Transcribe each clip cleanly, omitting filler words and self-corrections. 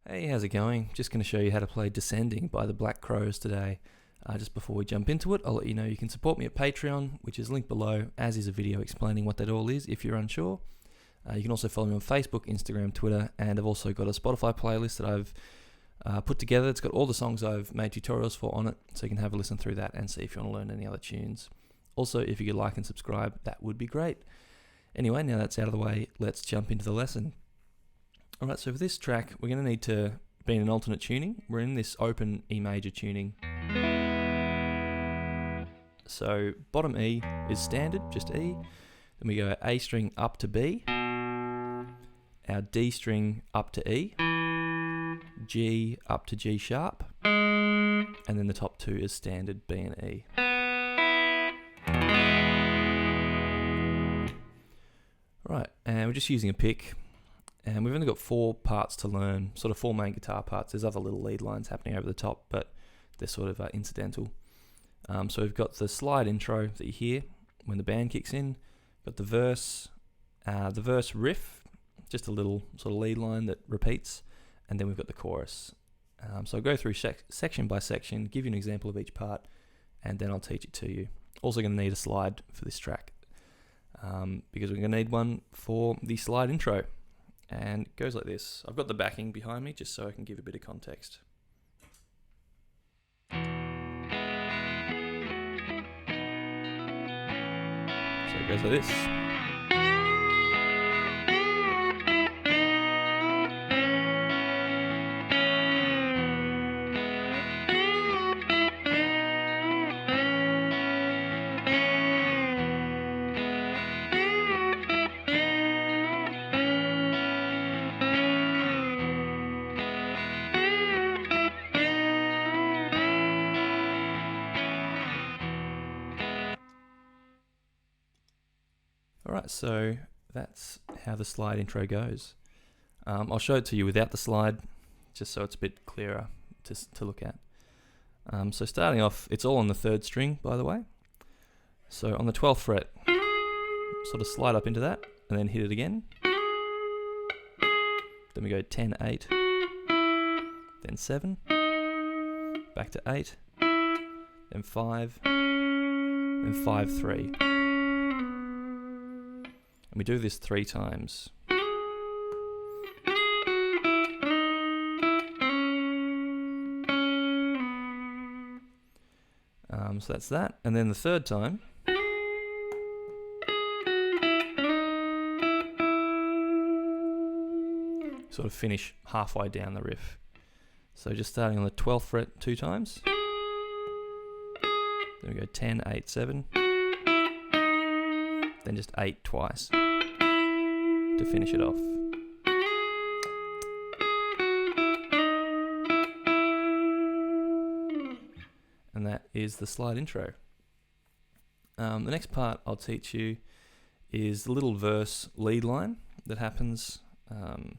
Hey, how's it going? Just going to show you how to play Descending by the Black Crows today. Just before we jump into it, I'll let you know you can support me at Patreon, which is linked below, as is a video explaining what that all is if you're unsure. You can also follow me on Facebook, Instagram, Twitter, and I've also got a Spotify playlist that I've put together. It's got all the songs I've made tutorials for on it, so you can have a listen through that and see if you want to learn any other tunes. Also, if you could like and subscribe, that would be great. Anyway, now that's out of the way, let's jump into the lesson. Alright, so for this track, we're going to need to be in an alternate tuning. We're in this open E major tuning. So bottom E is standard, just E. Then we go A string up to B, our D string up to E, G up to G sharp, and then the top two is standard B and E. Right, and we're just using a pick. And we've only got 4 parts to learn, sort of 4 main guitar parts. There's other little lead lines happening over the top, but they're sort of incidental. So we've got the slide intro that you hear when the band kicks in. Got the verse riff, just a little sort of lead line that repeats, and then we've got the chorus. So I'll go through section by section, give you an example of each part, and then I'll teach it to you. Also going to need a slide for this track, because we're going to need one for the slide intro. And it goes like this. I've got the backing behind me just so I can give a bit of context. So it goes like this. Alright, so that's how the slide intro goes. I'll show it to you without the slide, just so it's a bit clearer to look at. So starting off, it's all on the 3rd string, by the way. So on the 12th fret, sort of slide up into that, and then hit it again. Then we go 10, 8, then 7, back to 8, then 5, then 5, 3. And we do this 3 times. So that's that. And then the 3rd time, sort of finish halfway down the riff. So just starting on the 12th fret 2 times. Then we go 10, 8, 7. Then just 8 twice to finish it off. And that is the slide intro. The next part I'll teach you is the little verse lead line that happens. And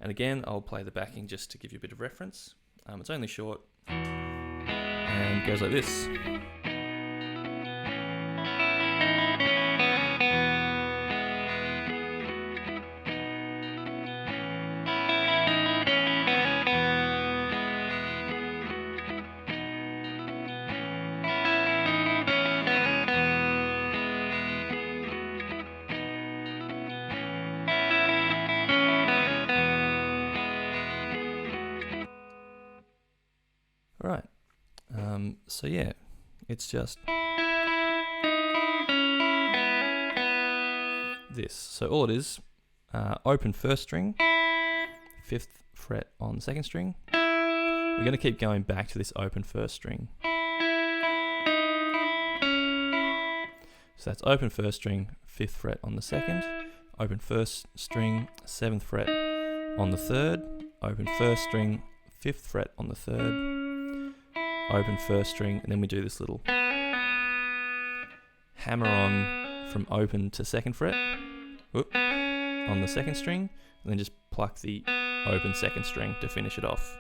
again, I'll play the backing just to give you a bit of reference. It's only short and goes like this. Right, so yeah, it's just this. So all it is, open 1st string, 5th fret on the 2nd string. We're going to keep going back to this open 1st string. So that's open 1st string, 5th fret on the 2nd, open 1st string, 7th fret on the 3rd, open 1st string, 5th fret on the 3rd, open 1st string, and then we do this little hammer on from open to 2nd fret on the 2nd string, and then just pluck the open 2nd string to finish it off.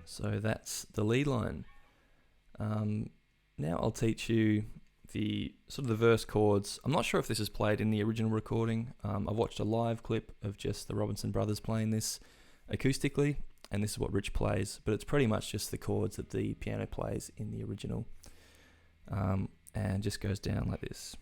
So that's the lead line. Now I'll teach you the sort of the verse chords. I'm not sure if this is played in the original recording. I've watched a live clip of just the Robinson brothers playing this acoustically, and this is what Rich plays, but it's pretty much just the chords that the piano plays in the original, and just goes down like this.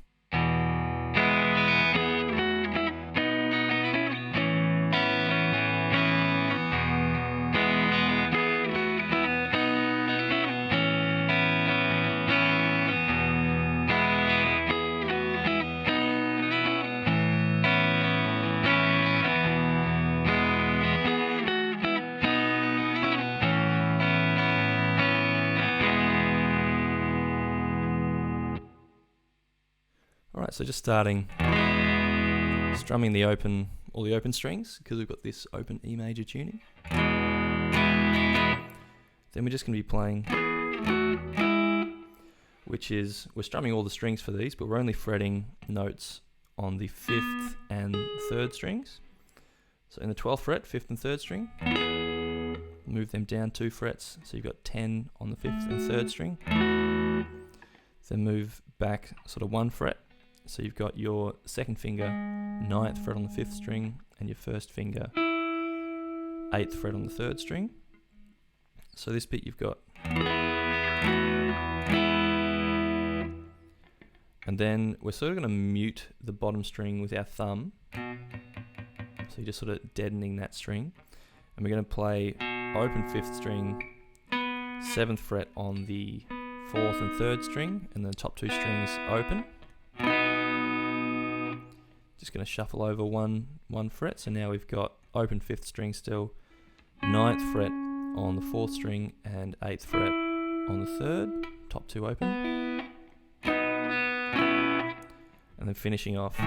Alright, so just starting, strumming all the open strings, because we've got this open E major tuning. Then we're just going to be playing, which is, we're strumming all the strings for these, but we're only fretting notes on the 5th and 3rd strings. So in the 12th fret, 5th and 3rd string, move them down 2 frets, so you've got 10 on the 5th and 3rd string. Then move back sort of 1 fret. So you've got your 2nd finger, 9th fret on the 5th string, and your 1st finger, 8th fret on the 3rd string. So this bit you've got. And then we're sort of going to mute the bottom string with our thumb. So you're just sort of deadening that string. And we're going to play open 5th string, 7th fret on the 4th and 3rd string, and the top 2 strings open. Just going to shuffle over one fret, so now we've got open 5th string still, 9th fret on the 4th string and 8th fret on the 3rd, top 2 open, and then finishing off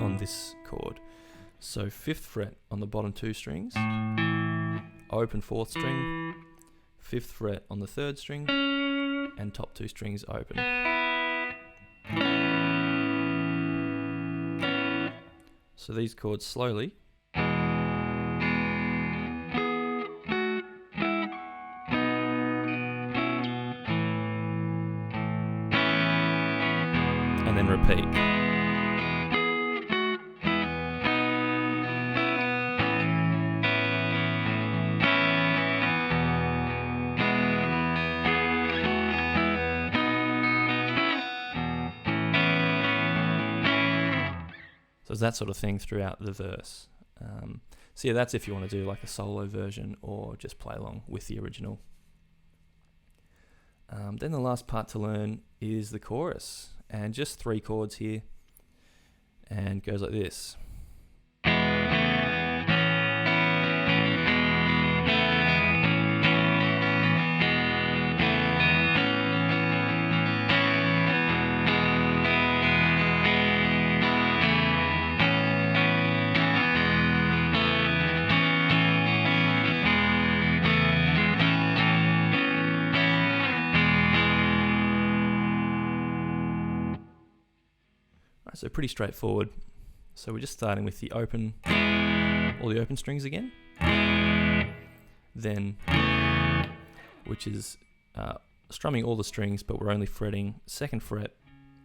on this chord. So 5th fret on the bottom 2 strings, open 4th string, 5th fret on the 3rd string, and top 2 strings open. So these chords slowly. And then repeat. So it's that sort of thing throughout the verse. So yeah, that's if you want to do like a solo version or just play along with the original. Then the last part to learn is the chorus, and just 3 chords here, and goes like this. So pretty straightforward. So we're just starting with the open, all the open strings again. Then, which is strumming all the strings, but we're only fretting 2nd fret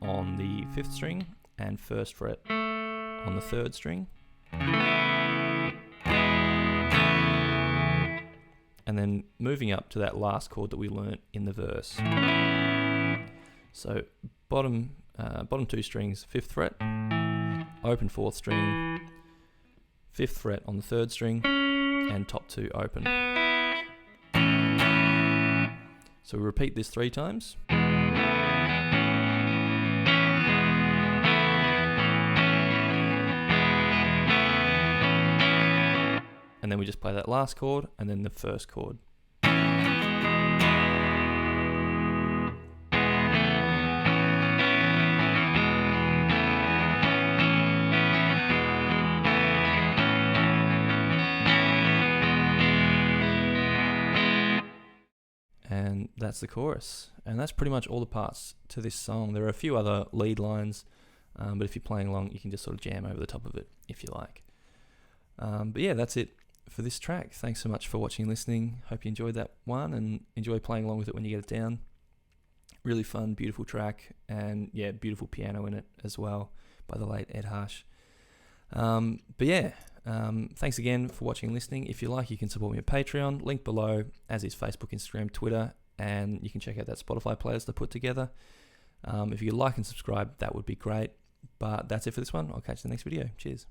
on the 5th string and 1st fret on the 3rd string. And then moving up to that last chord that we learnt in the verse. So bottom 2 strings, 5th fret, open 4th string, 5th fret on the 3rd string, and top 2 open. So we repeat this 3 times. And then we just play that last chord and then the first chord. And that's the chorus. And that's pretty much all the parts to this song. There are a few other lead lines, but if you're playing along, you can just sort of jam over the top of it if you like. But yeah, that's it for this track. Thanks so much for watching and listening. Hope you enjoyed that one and enjoy playing along with it when you get it down. Really fun, beautiful track, and yeah, beautiful piano in it as well by the late Ed Harsh. Thanks again for watching and listening. If you like, you can support me at Patreon, link below, as is Facebook, Instagram, Twitter, and you can check out that Spotify playlist I put together. If you like and subscribe, that would be great. But that's it for this one. I'll catch you in the next video. Cheers.